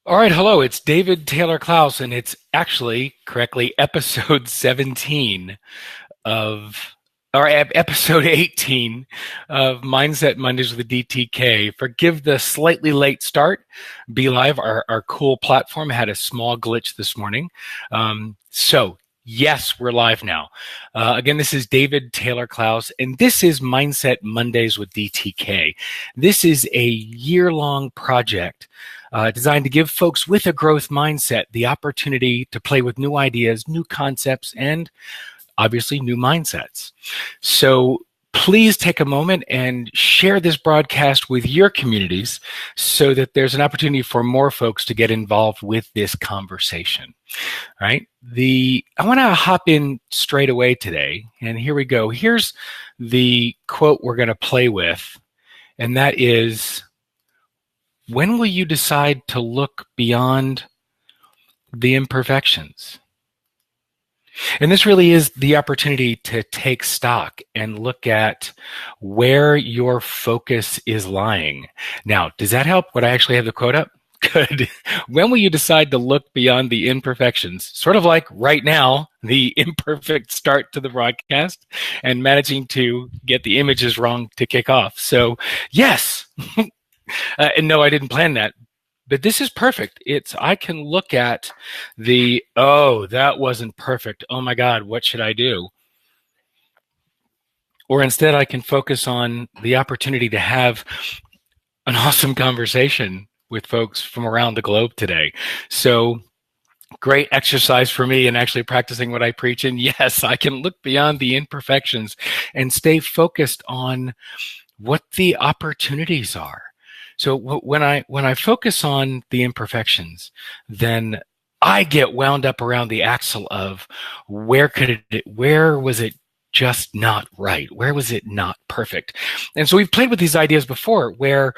All right, hello, it's David Taylor Klaus, and it's actually correctly episode 17 of, or episode 18 of Mindset Mondays with the DTK. Forgive the slightly late start. Be Live, our cool platform, had a small glitch this morning. Yes, we're live now. Again, this is David Taylor Klaus, and this is Mindset Mondays with DTK. This is a year-long project designed to give folks with a growth mindset the opportunity to play with new ideas, new concepts, and obviously new mindsets. So please take a moment and share this broadcast with your communities so that there's an opportunity for more folks to get involved with this conversation. All right. I want to hop in straight away today, and here we go. Here's the quote we're going to play with, and that is, when will you decide to look beyond the imperfections? And this really is the opportunity to take stock and look at where your focus is lying. Now, does that help? Would I actually have the quote up? Good. When will you decide to look beyond the imperfections? Sort of like right now, the imperfect start to the broadcast and managing to get the images wrong to kick off. So yes, and no, I didn't plan that. But this is perfect. I can look at that wasn't perfect. Oh my God, what should I do? Or instead, I can focus on the opportunity to have an awesome conversation with folks from around the globe today. So great exercise for me in actually practicing what I preach. And yes, I can look beyond the imperfections and stay focused on what the opportunities are. So when I focus on the imperfections, then I get wound up around the axle of where was it just not right? Where was it not perfect? And so we've played with these ideas before, where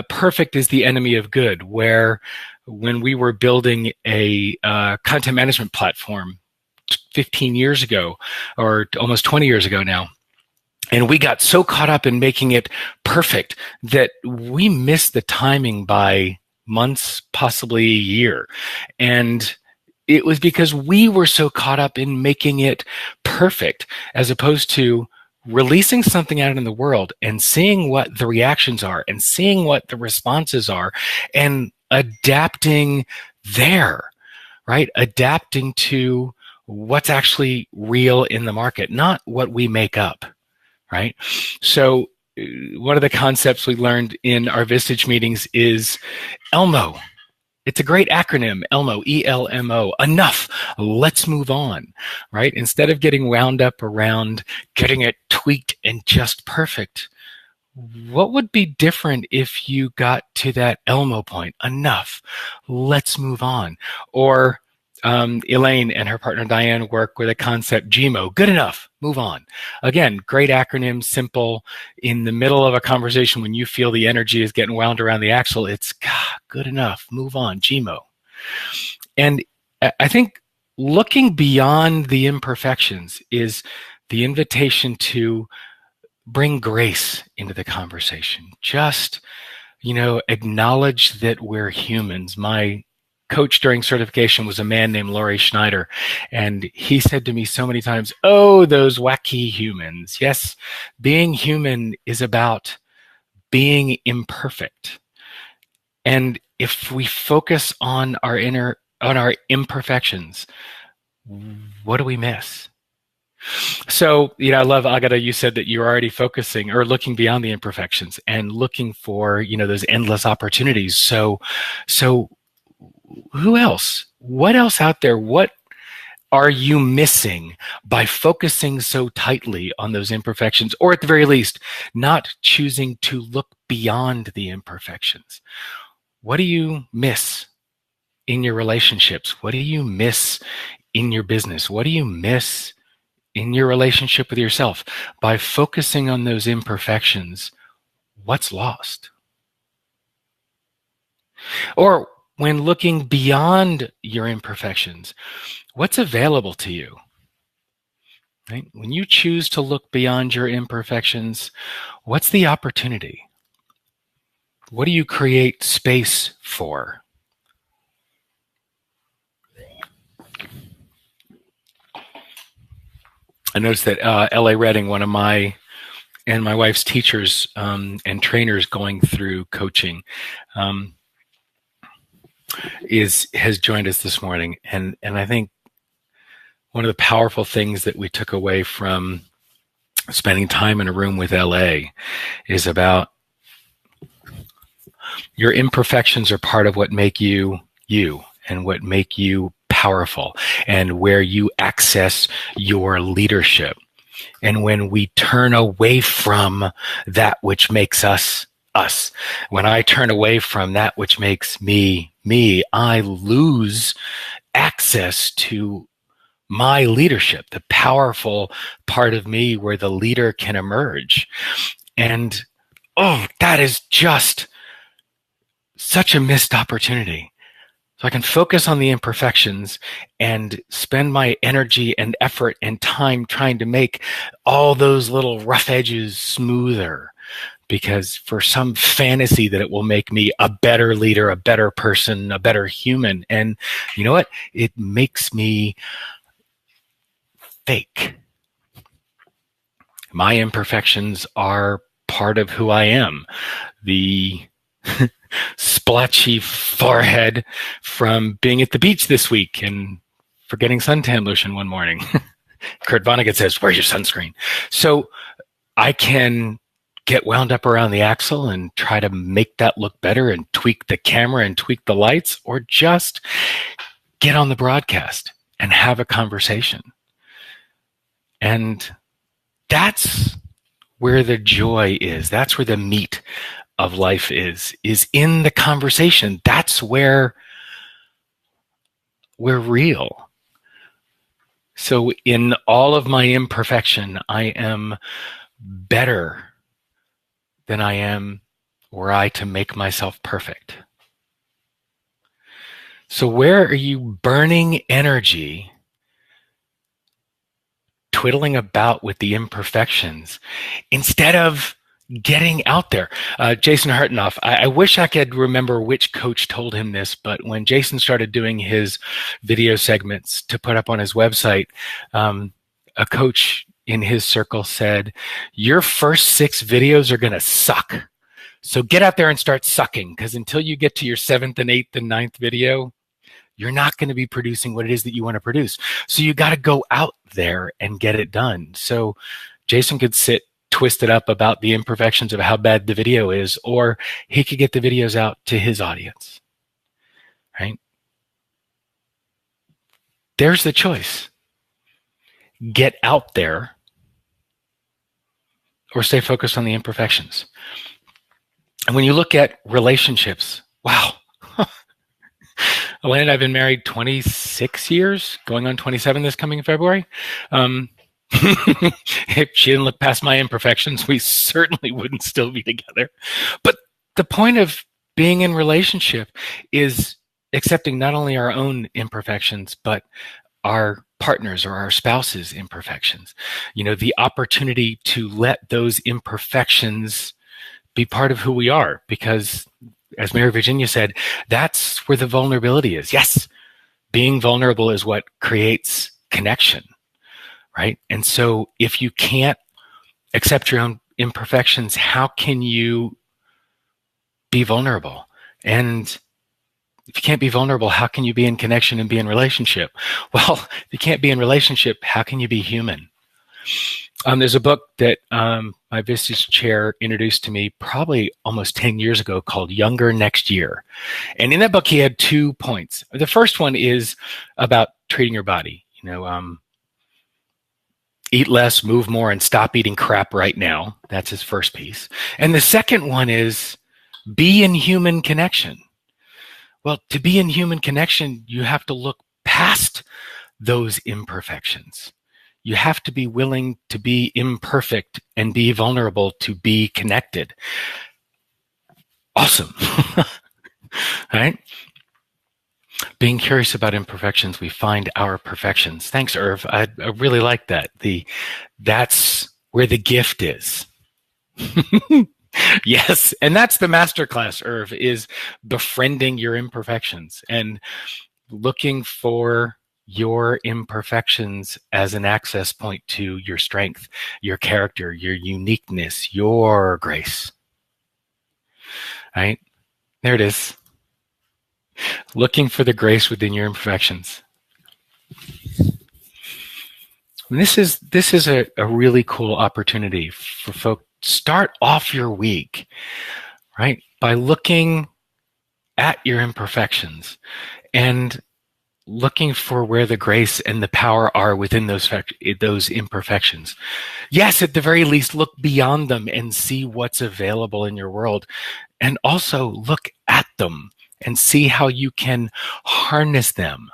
perfect is the enemy of good. Where when we were building a content management platform 15 years ago, or almost 20 years ago now, and we got so caught up in making it perfect that we missed the timing by months, possibly a year. And it was because we were so caught up in making it perfect, as opposed to releasing something out in the world and seeing what the reactions are and seeing what the responses are and adapting there, right? Adapting to what's actually real in the market, not what we make up. Right? So one of the concepts we learned in our Vistage meetings is ELMO. It's a great acronym, ELMO, E-L-M-O. Enough. Let's move on, right? Instead of getting wound up around getting it tweaked and just perfect, what would be different if you got to that ELMO point? Enough. Let's move on. Or Elaine and her partner Diane work with a concept, GMO, good enough, move on. Again, great acronym, simple. In the middle of a conversation, when you feel the energy is getting wound around the axle, it's good enough, move on, GMO. And I think looking beyond the imperfections is the invitation to bring grace into the conversation. Just, acknowledge that we're humans. My coach during certification was a man named Laurie Schneider, and he said to me so many times, "Oh, those wacky humans." Yes, being human is about being imperfect. And if we focus on our imperfections, what do we miss? So, I love, Agata, you said that you're already focusing or looking beyond the imperfections and looking for, those endless opportunities. So who else? What else out there? What are you missing by focusing so tightly on those imperfections, or at the very least, not choosing to look beyond the imperfections? What do you miss in your relationships? What do you miss in your business? What do you miss in your relationship with yourself? By focusing on those imperfections, what's lost? Or when looking beyond your imperfections, what's available to you? Right? When you choose to look beyond your imperfections, what's the opportunity? What do you create space for? I noticed that L.A. Redding, one of my and my wife's teachers and trainers going through coaching, has joined us this morning, and I think one of the powerful things that we took away from spending time in a room with LA is about your imperfections are part of what make you you and what make you powerful and where you access your leadership. And when we turn away from that which makes us us, when I turn away from that which makes me me, I lose access to my leadership, the powerful part of me where the leader can emerge. And that is just such a missed opportunity. So I can focus on the imperfections and spend my energy and effort and time trying to make all those little rough edges smoother, because for some fantasy that it will make me a better leader, a better person, a better human. And you know what? It makes me fake. My imperfections are part of who I am. The splotchy forehead from being at the beach this week and forgetting suntan lotion one morning. Kurt Vonnegut says, "Where's your sunscreen?" So I can get wound up around the axle and try to make that look better and tweak the camera and tweak the lights, or just get on the broadcast and have a conversation. And that's where the joy is. That's where the meat of life is in the conversation. That's where we're real. So in all of my imperfection, I am better than I am were I to make myself perfect. So where are you burning energy twiddling about with the imperfections instead of getting out there? Jason Hartenoff, I wish I could remember which coach told him this, but when Jason started doing his video segments to put up on his website, a coach in his circle said, "Your first 6 videos are going to suck. So get out there and start sucking, because until you get to your 7th and 8th and 9th video, you're not going to be producing what it is that you want to produce. So you got to go out there and get it done." So Jason could sit twisted up about the imperfections of how bad the video is, or he could get the videos out to his audience, right? There's the choice. Get out there or stay focused on the imperfections. And when you look at relationships, wow. Elaine and I have been married 26 years, going on 27 this coming February. If she didn't look past my imperfections, we certainly wouldn't still be together. But the point of being in relationship is accepting not only our own imperfections, but our partners or our spouse's imperfections. You know, the opportunity to let those imperfections be part of who we are, because as Mary Virginia said, that's where the vulnerability is. Yes, being vulnerable is what creates connection, right? And so if you can't accept your own imperfections, how can you be vulnerable? And if you can't be vulnerable, how can you be in connection and be in relationship? Well, if you can't be in relationship, how can you be human? There's a book that my Vistage chair introduced to me probably almost 10 years ago called Younger Next Year. And in that book, he had 2 points. The first one is about treating your body. You know, eat less, move more, and stop eating crap right now. That's his first piece. And the second one is be in human connection. Well, to be in human connection, you have to look past those imperfections. You have to be willing to be imperfect and be vulnerable to be connected. Awesome. Right? Being curious about imperfections, we find our perfections. Thanks, Irv. I really like that. That's where the gift is. Yes, and that's the masterclass, Irv, is befriending your imperfections and looking for your imperfections as an access point to your strength, your character, your uniqueness, your grace. Right? There it is. Looking for the grace within your imperfections. And this is a really cool opportunity for folks. Start off your week, right, by looking at your imperfections and looking for where the grace and the power are within those imperfections. Yes, at the very least, look beyond them and see what's available in your world. And also look at them and see how you can harness them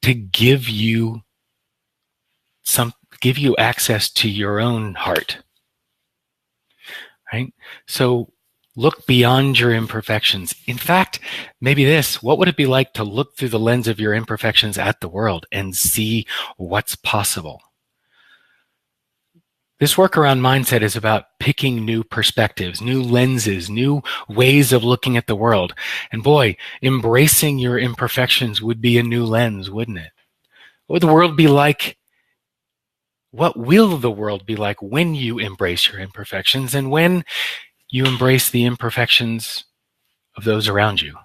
to give you access to your own heart. Right? So look beyond your imperfections. In fact, maybe what would it be like to look through the lens of your imperfections at the world and see what's possible? This workaround mindset is about picking new perspectives, new lenses, new ways of looking at the world. And boy, embracing your imperfections would be a new lens, wouldn't it? What would the world be like? What will the world be like when you embrace your imperfections and when you embrace the imperfections of those around you?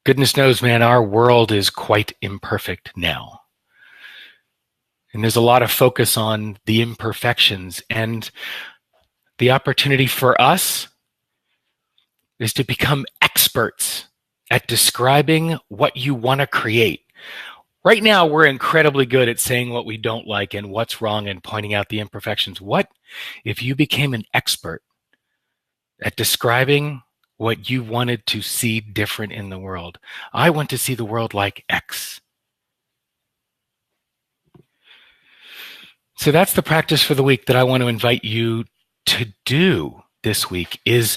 Goodness knows, man, our world is quite imperfect now. And there's a lot of focus on the imperfections, and the opportunity for us is to become experts at describing what you want to create. Right now, we're incredibly good at saying what we don't like and what's wrong and pointing out the imperfections. What if you became an expert at describing what you wanted to see different in the world? I want to see the world like X. So that's the practice for the week that I want to invite you to do this week, is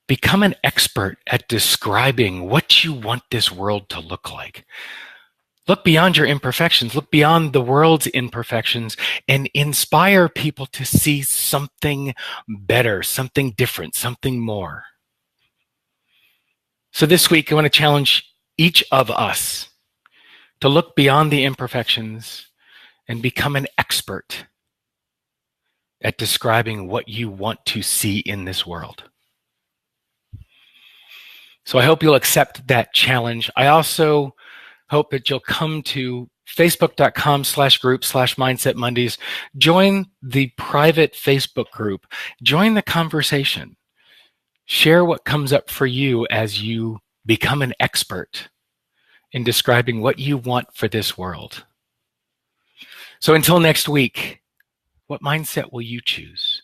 become an expert at describing what you want this world to look like. Look beyond your imperfections, look beyond the world's imperfections, and inspire people to see something better, something different, something more. So this week, I want to challenge each of us to look beyond the imperfections and become an expert at describing what you want to see in this world. So I hope you'll accept that challenge. I also hope that you'll come to facebook.com/group/Mindset Mondays. Join the private Facebook group. Join the conversation. Share what comes up for you as you become an expert in describing what you want for this world. So until next week, what mindset will you choose?